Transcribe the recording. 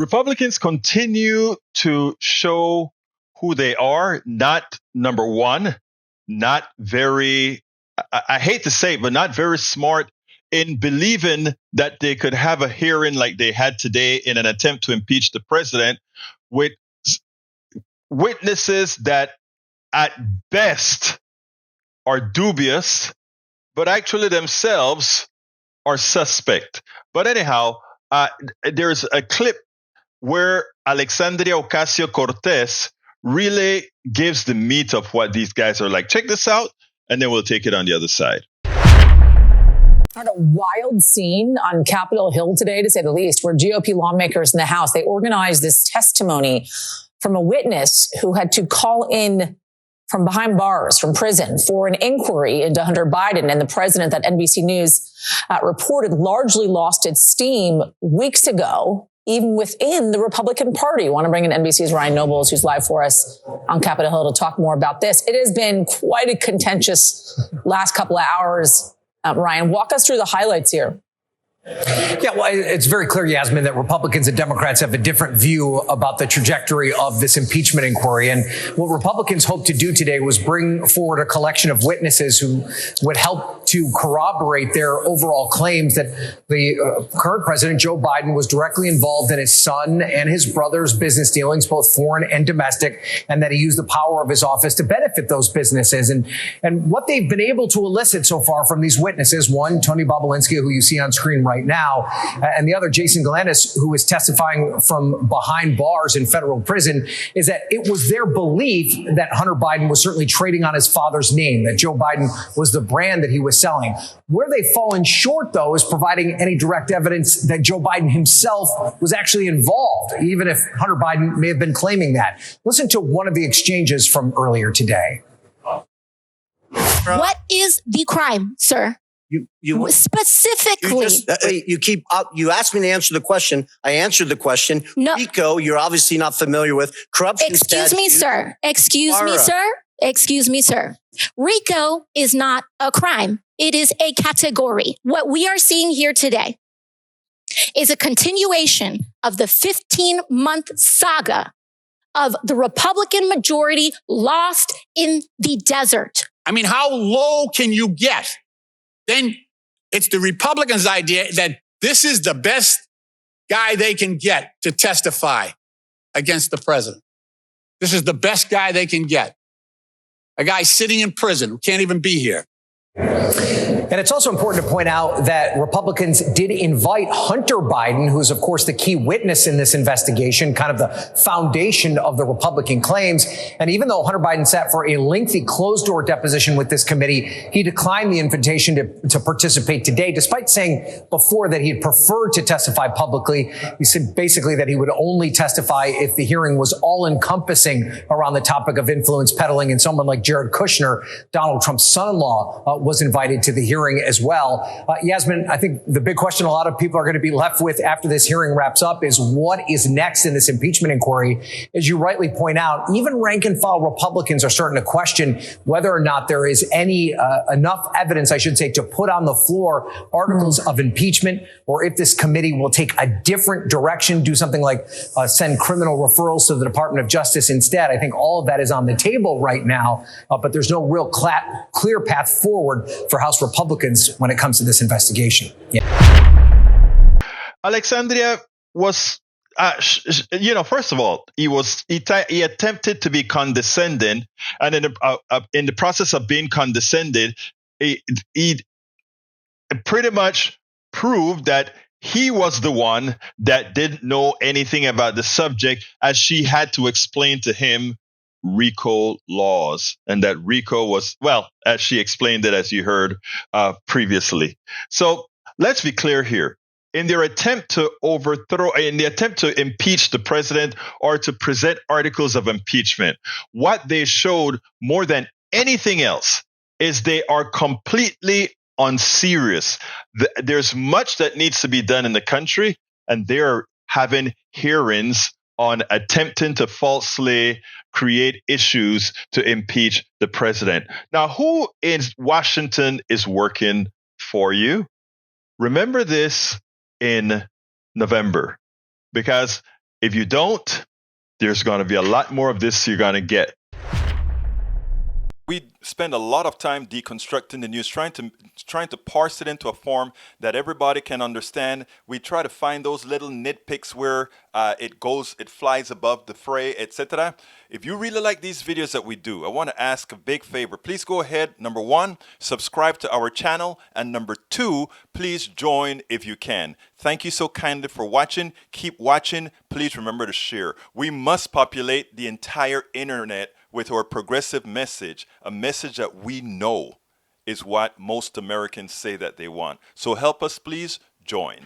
Republicans continue to show who they are. Not, number one, not very, I hate to say it, but not very smart in believing that they could have a hearing like they had today in an attempt to impeach the president with witnesses that at best are dubious, but actually themselves are suspect. But anyhow, there's a clip where Alexandria Ocasio-Cortez really gives the meat of what these guys are like. Check this out, and then we'll take it on the other side. Had a wild scene on Capitol Hill today, to say the least, where GOP lawmakers in the House, they organized this testimony from a witness who had to call in from behind bars, from prison, for an inquiry into Hunter Biden. And the president, that NBC News reported, largely lost its steam weeks ago, even within the Republican Party. I want to bring in NBC's Ryan Nobles, who's live for us on Capitol Hill, to talk more about this. It has been quite a contentious last couple of hours. Ryan, walk us through the highlights here. Yeah, well, it's very clear, Yasmin, that Republicans and Democrats have a different view about the trajectory of this impeachment inquiry. And what Republicans hoped to do today was bring forward a collection of witnesses who would help to corroborate their overall claims that the current president, Joe Biden, was directly involved in his son and his brother's business dealings, both foreign and domestic, and that he used the power of his office to benefit those businesses. And what they've been able to elicit so far from these witnesses, one, Tony Bobulinski, who you see on screen right now, and the other, Jason Galantis, who is testifying from behind bars in federal prison, is that it was their belief that Hunter Biden was certainly trading on his father's name, that Joe Biden was the brand that he was selling. Where they've fallen short, though, is providing any direct evidence that Joe Biden himself was actually involved, even if Hunter Biden may have been claiming that. Listen to one of the exchanges from earlier today. What is the crime, sir? You specifically. You asked me to answer the question. I answered the question. No. RICO, you're obviously not familiar with. Corruption Excuse me, sir. Excuse me, sir. RICO is not a crime. It is a category. What we are seeing here today is a continuation of the 15-month saga of the Republican majority lost in the desert. I mean, how low can you get? Then it's the Republicans' idea that this is the best guy they can get to testify against the president. This is the best guy they can get. A guy sitting in prison who can't even be here. And it's also important to point out that Republicans did invite Hunter Biden, who's, of course, the key witness in this investigation, kind of the foundation of the Republican claims. And even though Hunter Biden sat for a lengthy closed-door deposition with this committee, he declined the invitation to participate today, despite saying before that he'd prefer to testify publicly. He said basically that he would only testify if the hearing was all-encompassing around the topic of influence peddling, and someone like Jared Kushner, Donald Trump's son-in-law, was invited to the hearing as well. Yasmin, I think the big question a lot of people are going to be left with after this hearing wraps up is what is next in this impeachment inquiry? As you rightly point out, even rank and file Republicans are starting to question whether or not there is any enough evidence, I should say, to put on the floor articles of impeachment, or if this committee will take a different direction, do something like send criminal referrals to the Department of Justice instead. I think all of that is on the table right now, but there's no real clear path forward for House Republicans when it comes to this investigation. Yeah. Alexandria was, first of all, he attempted to be condescending, and in the process of being condescending, he pretty much proved that he was the one that didn't know anything about the subject, as she had to explain to him RICO laws, and that RICO was, well, as she explained it, as you heard previously. So let's be clear here. In the attempt to impeach the president or to present articles of impeachment, what they showed more than anything else is they are completely unserious. There's much that needs to be done in the country, and they're having hearings on attempting to falsely create issues to impeach the president. Now, who in Washington is working for you? Remember this in November, because If you don't, there's going to be a lot more of this you're going to get. We spend a lot of time deconstructing the news, trying to parse it into a form that everybody can understand. We try to find those little nitpicks where it flies above the fray, etc. If you really like these videos that we do, I want to ask a big favor. Please go ahead. Number one, subscribe to our channel. And number two, please join if you can. Thank you so kindly for watching. Keep watching. Please remember to share. We must populate the entire internet with our progressive message, a message that we know is what most Americans say that they want. So help us, please join.